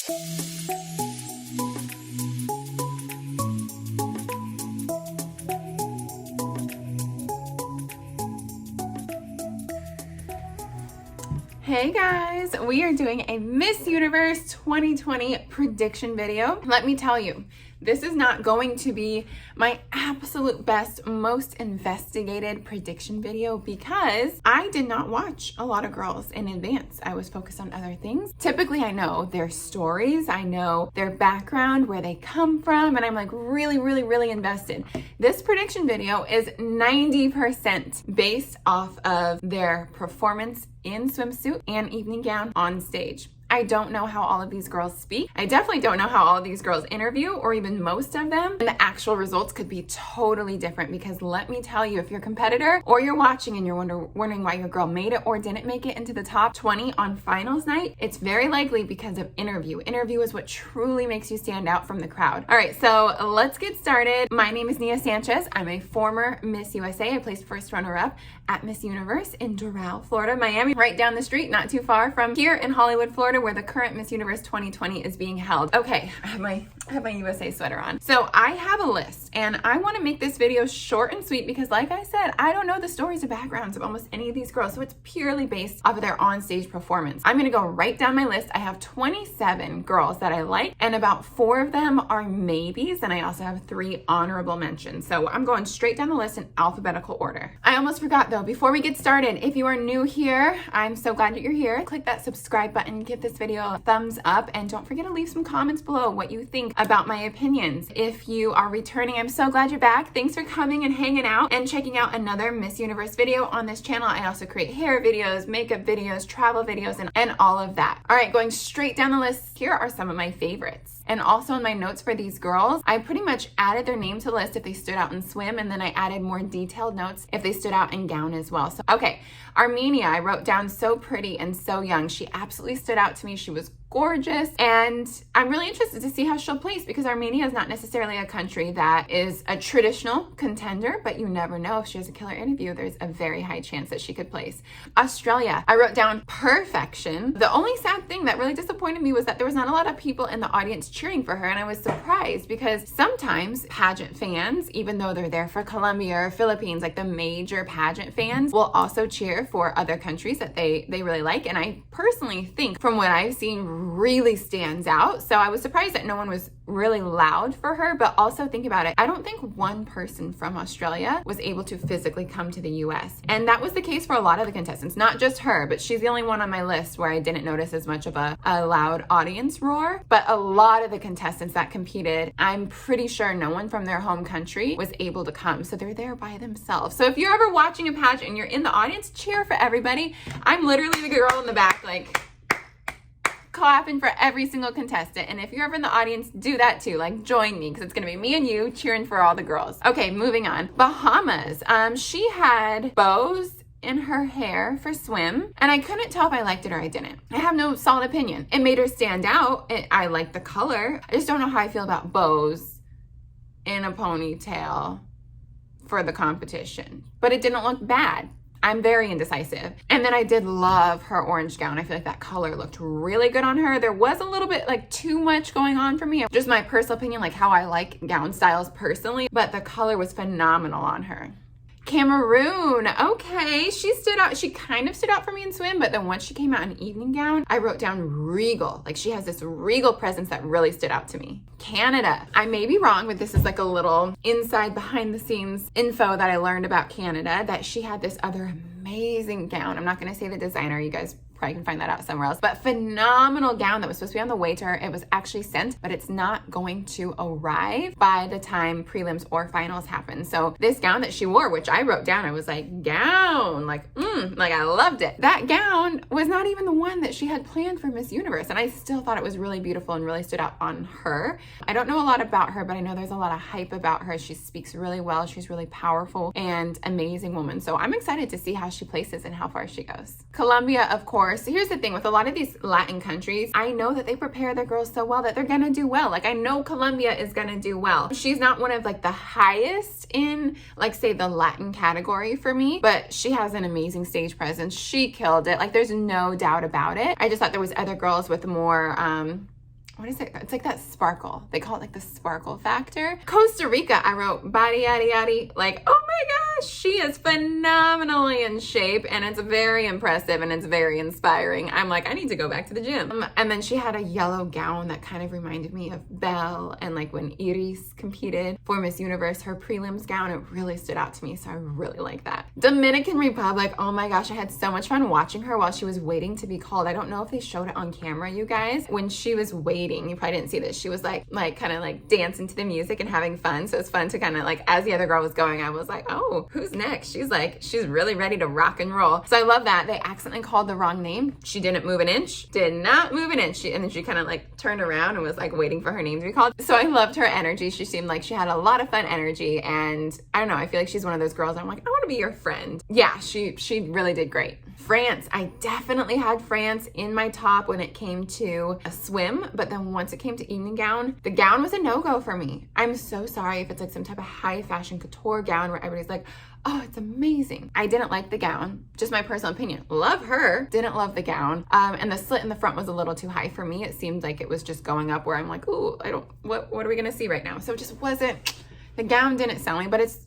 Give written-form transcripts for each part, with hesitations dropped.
Hey guys, we are doing a Miss Universe 2020 prediction video. Let me tell you, this is not going to be my absolute best, most investigated prediction video because I did not watch a lot of girls in advance. I was focused on other things. Typically, I know their stories, I know their background, where they come from, and I'm like really invested. This prediction video is 90% based off of their performance in swimsuit and evening gown on stage. I don't know how all of these girls speak. I definitely don't know how all of these girls interview, or even most of them. And the actual results could be totally different because let me tell you, if you're a competitor or you're watching and you're wondering why your girl made it or didn't make it into the top 20 on finals night, it's very likely because of interview. Interview is what truly makes you stand out from the crowd. All right, so let's get started. My name is Nia Sanchez. I'm a former Miss USA. I placed first runner-up at Miss Universe in Doral, Florida, Miami, right down the street, not too far from here in Hollywood, Florida, where the current Miss Universe 2020 is being held. Okay, I have my USA sweater on. So I have a list and I want to make this video short and sweet because like I said, I don't know the stories or backgrounds of almost any of these girls. So it's purely based off of their on-stage performance. I'm going to go right down my list. I have 27 girls that I like and about 4 of them are maybes. And I also have 3 honorable mentions. So I'm going straight down the list in alphabetical order. I almost forgot though, before we get started, if you are new here, I'm so glad that you're here. Click that subscribe button, give this video a thumbs up, and don't forget to leave some comments below what you think about my opinions. If you are returning, I'm so glad you're back. Thanks for coming and hanging out and checking out another Miss Universe video on this channel. I also create hair videos, makeup videos, travel videos, and all of that. All right, going straight down the list, here are some of my favorites. And also in my notes for these girls, I pretty much added their name to the list if they stood out in swim, and then I added more detailed notes if they stood out in gown as well. So, okay, Armenia, I wrote down so pretty and so young. She absolutely stood out to me. She was gorgeous, and I'm really interested to see how she'll place because Armenia is not necessarily a country that is a traditional contender, but you never know. If she has a killer interview, there's a very high chance that she could place. Australia, I wrote down perfection. The only sad thing that really disappointed me was that there was not a lot of people in the audience cheering for her, and I was surprised because sometimes pageant fans, even though they're there for Colombia or Philippines, like the major pageant fans will also cheer for other countries that they really like, and I personally think from what I've seen really stands out. So I was surprised that no one was really loud for her, but also think about it. I don't think one person from Australia was able to physically come to the US. And that was the case for a lot of the contestants, not just her, but she's the only one on my list where I didn't notice as much of a loud audience roar. But a lot of the contestants that competed, I'm pretty sure no one from their home country was able to come. So they're there by themselves. So if you're ever watching a pageant and you're in the audience, cheer for everybody. I'm literally the girl in the back, like clapping for every single contestant. And if you're ever in the audience, do that too. Like join me because it's going to be me and you cheering for all the girls. Okay, moving on. Bahamas. She had bows in her hair for swim, and I couldn't tell if I liked it or I didn't. I have no solid opinion. It made her stand out. I like the color. I just don't know how I feel about bows in a ponytail for the competition, but it didn't look bad. I'm very indecisive. And then I did love her orange gown. I feel like that color looked really good on her. There was a little bit like too much going on for me. Just my personal opinion, like how I like gown styles personally, but the color was phenomenal on her. Cameroon, okay, she stood out. She kind of stood out for me in swim, but then once she came out in evening gown, I wrote down regal. Like she has this regal presence that really stood out to me. Canada, I may be wrong, but this is like a little inside behind the scenes info that I learned about Canada, that she had this other amazing gown. I'm not going to say the designer, you guys probably can find that out somewhere else, but phenomenal gown that was supposed to be on the way to her. It was actually sent, but it's not going to arrive by the time prelims or finals happen. So this gown that she wore, which I wrote down, I was like, gown, like I loved it. That gown was not even the one that she had planned for Miss Universe, and I still thought it was really beautiful and really stood out on her. I don't know a lot about her, but I know there's a lot of hype about her. She speaks really well. She's really powerful and amazing woman. So I'm excited to see how she places and how far she goes. Colombia, of course. Here's the thing with a lot of these Latin countries, I know that they prepare their girls so well that they're gonna do well. Like I know Colombia is gonna do well. She's not one of like the highest in like say the Latin category for me, but she has an amazing stage presence. She killed it. Like there's no doubt about it. I just thought there was other girls with more what is it? It's like that sparkle. They call it like the sparkle factor. Costa Rica, I wrote body yaddy yaddy. Like, oh my gosh, she is phenomenally in shape and it's very impressive and it's very inspiring. I'm like, I need to go back to the gym. And then she had a yellow gown that kind of reminded me of Belle, and like when Iris competed for Miss Universe, her prelims gown, it really stood out to me. So I really like that. Dominican Republic, oh my gosh, I had so much fun watching her while she was waiting to be called. I don't know if they showed it on camera, you guys. When she was waiting, you probably didn't see this, she was like kind of like dancing to the music and having fun. So it's fun to kind of like, as the other girl was going, I was like, oh, who's next? She's really ready to rock and roll. So I love that. They accidentally called the wrong name. She didn't move an inch, did not move an inch. And then she kind of like turned around and was like waiting for her name to be called. So I loved her energy. She seemed like she had a lot of fun energy. And I don't know, I feel like she's one of those girls I'm like, I want to be your friend. Yeah, she really did great. France, I definitely had France in my top when it came to a swim, but then once it came to evening gown, the gown was a no-go for me. I'm so sorry if it's like some type of high fashion couture gown where everybody's like, oh, it's amazing. I didn't like the gown, just my personal opinion. Love her, didn't love the gown. And the slit in the front was a little too high for me. It seemed like it was just going up where I'm like, ooh, what are we gonna see right now? So it just wasn't, the gown didn't sell me, but it's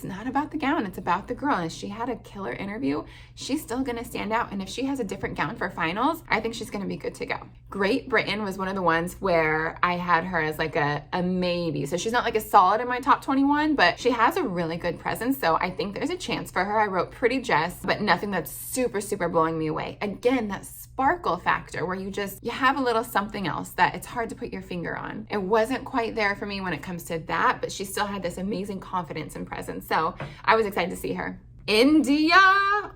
not about the gown, it's about the girl. And if she had a killer interview, she's still gonna stand out. And if she has a different gown for finals, I think she's gonna be good to go. Great Britain was one of the ones where I had her as like a maybe. So she's not like a solid in my top 21, but she has a really good presence. So I think there's a chance for her. I wrote Pretty Jess, but nothing that's super, super blowing me away. Again, that sparkle factor where you have a little something else that it's hard to put your finger on. It wasn't quite there for me when it comes to that, but she still had this amazing confidence and presence. So I was excited to see her. India,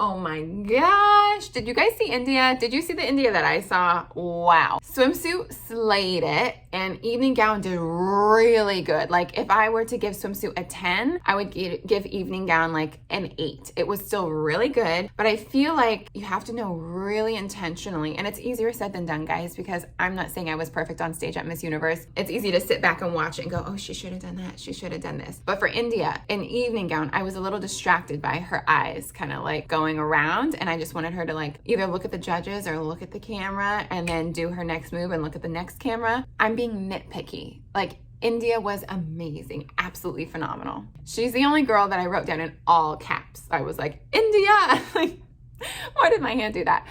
oh my gosh. Did you guys see India? Did you see the India that I saw? Wow. Swimsuit slayed it, and evening gown did really good. Like if I were to give swimsuit a 10, I would give evening gown like an 8. It was still really good, but I feel like you have to know really intentionally, and it's easier said than done, guys, because I'm not saying I was perfect on stage at Miss Universe. It's easy to sit back and watch it and go, oh, she should have done that. She should have done this. But for India, an evening gown, I was a little distracted by her eyes kind of like going around, and I just wanted her to like either look at the judges or look at the camera and then do her next move and look at the next camera. I'm being nitpicky. Like India was amazing, absolutely phenomenal. She's the only girl that I wrote down in all caps. I was like, India, like, why did my hand do that?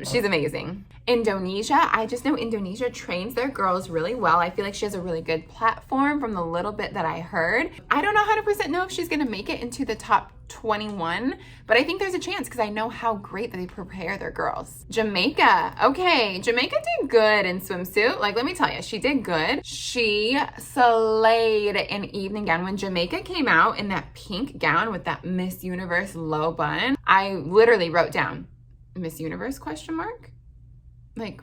She's amazing. Indonesia, I just know Indonesia trains their girls really well. I feel like she has a really good platform from the little bit that I heard. I don't 100% know if she's gonna make it into the top 21, but I think there's a chance because I know how great they prepare their girls. Jamaica, okay, Jamaica did good in swimsuit. Like, let me tell you, she did good. She slayed in evening gown. When Jamaica came out in that pink gown with that Miss Universe low bun, I literally wrote down, Miss Universe question mark? Like,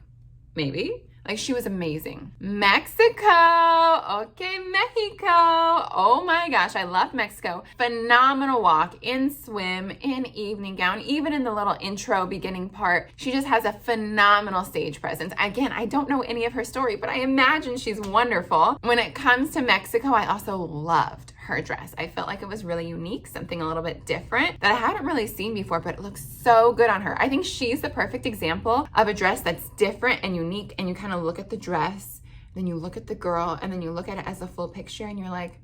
maybe. Like, she was amazing. Mexico. Okay, Mexico. Oh my gosh, I love Mexico. Phenomenal walk in swim, in evening gown, even in the little intro beginning part. She just has a phenomenal stage presence. Again, I don't know any of her story, but I imagine she's wonderful. When it comes to Mexico, I also loved her dress. I felt like it was really unique, something a little bit different that I hadn't really seen before, but it looks so good on her. I think she's the perfect example of a dress that's different and unique, and you kind of look at the dress, then you look at the girl, and then you look at it as a full picture and you're like,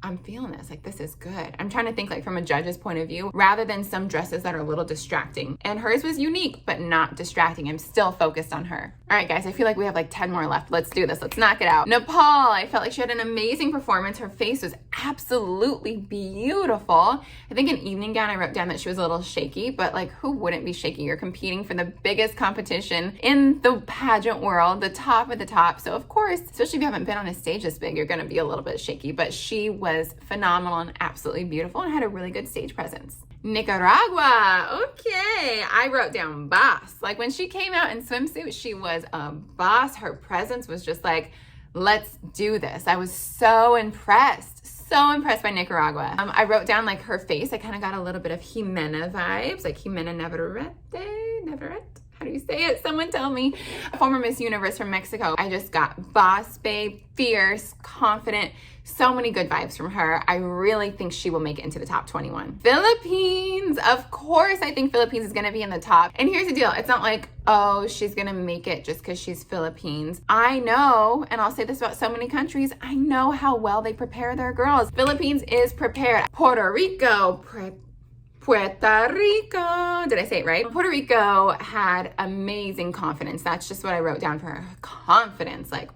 I'm feeling this, like this is good. I'm trying to think like from a judge's point of view rather than some dresses that are a little distracting. And hers was unique, but not distracting. I'm still focused on her. All right, guys, I feel like we have like 10 more left. Let's do this. Let's knock it out. Nepal, I felt like she had an amazing performance. Her face was absolutely beautiful. I think in evening gown, I wrote down that she was a little shaky, but like who wouldn't be shaky? You're competing for the biggest competition in the pageant world, the top of the top. So of course, especially if you haven't been on a stage this big, you're gonna be a little bit shaky, but she was phenomenal and absolutely beautiful and had a really good stage presence. Nicaragua, okay, I wrote down boss. Like when she came out in swimsuit, she was a boss. Her presence was just like, let's do this. I was so impressed by Nicaragua. I wrote down like her face. I kind of got a little bit of Jimena vibes, like Jimena Navarrete, how do you say it? Someone tell me. Former Miss Universe from Mexico. I just got boss babe, fierce, confident, so many good vibes from her. I really think she will make it into the top 21. Philippines, of course, I think Philippines is gonna be in the top. And here's the deal, it's not like, oh, she's gonna make it just because she's Philippines. I know, and I'll say this about so many countries, I know how well they prepare their girls. Philippines is prepared. Puerto Rico, Puerto Rico, did I say it right? Puerto Rico had amazing confidence. That's just what I wrote down for her. Confidence, like,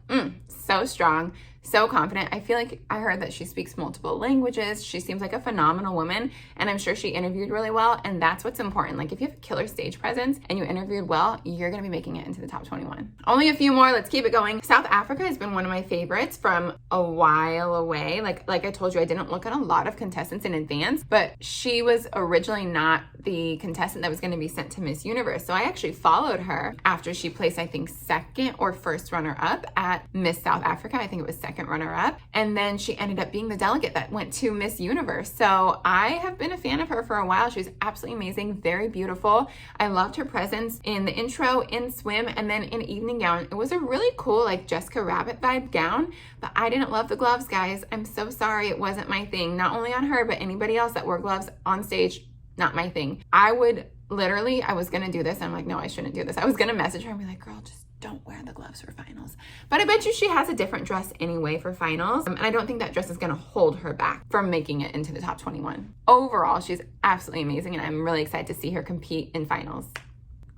so strong, so confident. I feel like I heard that she speaks multiple languages. She seems like a phenomenal woman, and I'm sure she interviewed really well, and that's what's important. Like, if you have a killer stage presence and you interviewed well, you're gonna be making it into the top 21. Only a few more, let's keep it going. South Africa has been one of my favorites from a while away. Like I told you, I didn't look at a lot of contestants in advance, but she was originally not the contestant that was gonna be sent to Miss Universe. So I actually followed her after she placed, I think, second or first runner-up at Miss South Africa. I think it was second runner-up, and then she ended up being the delegate that went to Miss Universe. So I have been a fan of her for a while. She was absolutely amazing, very beautiful. I loved her presence in the intro, in swim, and then in evening gown. It was a really cool, like, Jessica Rabbit vibe gown, but I didn't love the gloves, guys. I'm so sorry, it wasn't my thing. Not only on her, but anybody else that wore gloves on stage, not my thing. I was gonna do this, and I'm like, no, I shouldn't do this. I was gonna message her and be like, girl, just don't wear the gloves for finals. But I bet you she has a different dress anyway for finals. And I don't think that dress is gonna hold her back from making it into the top 21. Overall, she's absolutely amazing, and I'm really excited to see her compete in finals.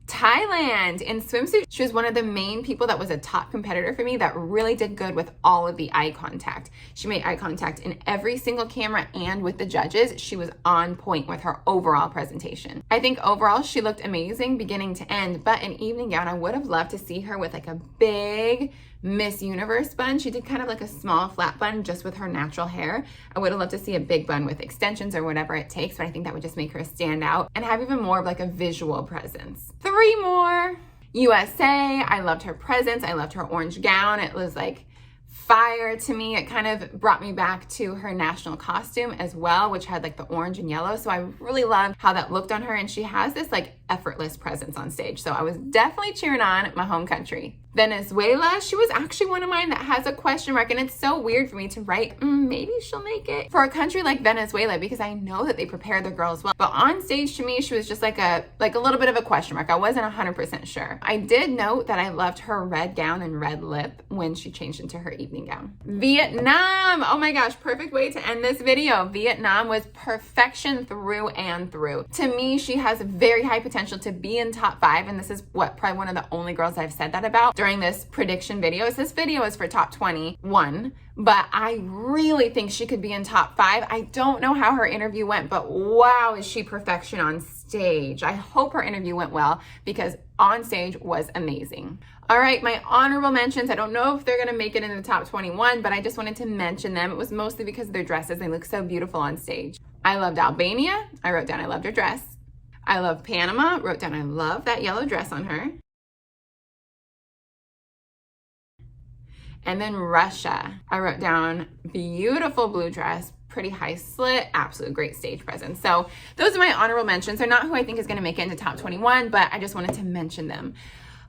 Thailand in swimsuit. She was one of the main people that was a top competitor for me that really did good with all of the eye contact. She made eye contact in every single camera and with the judges. She was on point with her overall presentation. I think overall she looked amazing beginning to end, but in evening gown, I would have loved to see her with like a big Miss Universe bun. She did kind of like a small flat bun just with her natural hair. I would have loved to see a big bun with extensions or whatever it takes, but I think that would just make her stand out and have even more of like a visual presence. 3 more. USA, I loved her presence. I loved her orange gown. It was like fire to me. It kind of brought me back to her national costume as well, which had like the orange and yellow. So I really loved how that looked on her, and she has this like effortless presence on stage. So I was definitely cheering on my home country. Venezuela, she was actually one of mine that has a question mark, and it's so weird for me to write, maybe she'll make it for a country like Venezuela, because I know that they prepare their girls well. But on stage, to me, she was just like a little bit of a question mark. I wasn't 100% sure. I did note that I loved her red gown and red lip when she changed into her evening gown. Vietnam, oh my gosh, perfect way to end this video. Vietnam was perfection through and through. To me, she has very high potential to be in top 5, and this is probably one of the only girls I've said that about during this prediction video. This video is for top 21, but I really think she could be in top 5. I don't know how her interview went, but wow, is she perfection on stage. I hope her interview went well, because on stage was amazing. All right, my honorable mentions. I don't know if they're gonna make it in the top 21, but I just wanted to mention them. It was mostly because of their dresses. They look so beautiful on stage. I loved Albania. I wrote down I loved her dress. I love Panama. Wrote down I love that yellow dress on her. And then Russia, I wrote down beautiful blue dress, pretty high slit, absolute great stage presence. So those are my honorable mentions. They're not who I think is gonna make it into top 21, but I just wanted to mention them.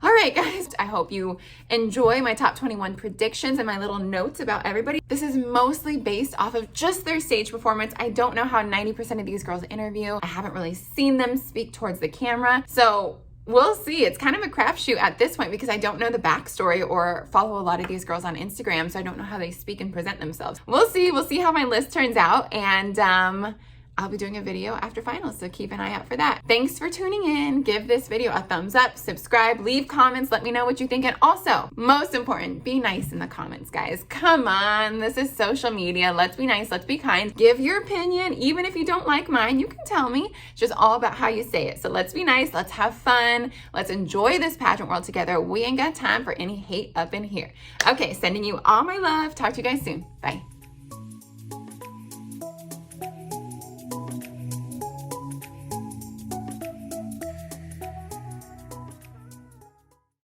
All right, guys, I hope you enjoy my top 21 predictions and my little notes about everybody. This is mostly based off of just their stage performance. I don't know how 90% of these girls interview. I haven't really seen them speak towards the camera. So we'll see. It's kind of a crapshoot at this point, because I don't know the backstory or follow a lot of these girls on Instagram, so I don't know how they speak and present themselves. We'll see. We'll see how my list turns out, and I'll be doing a video after finals, so keep an eye out for that. Thanks for tuning in. Give this video a thumbs up, subscribe, leave comments, let me know what you think, and also, most important, be nice in the comments, guys. Come on, this is social media. Let's be nice, let's be kind. Give your opinion, even if you don't like mine, you can tell me. It's just all about how you say it. So let's be nice, let's have fun, let's enjoy this pageant world together. We ain't got time for any hate up in here. Okay, sending you all my love. Talk to you guys soon. Bye.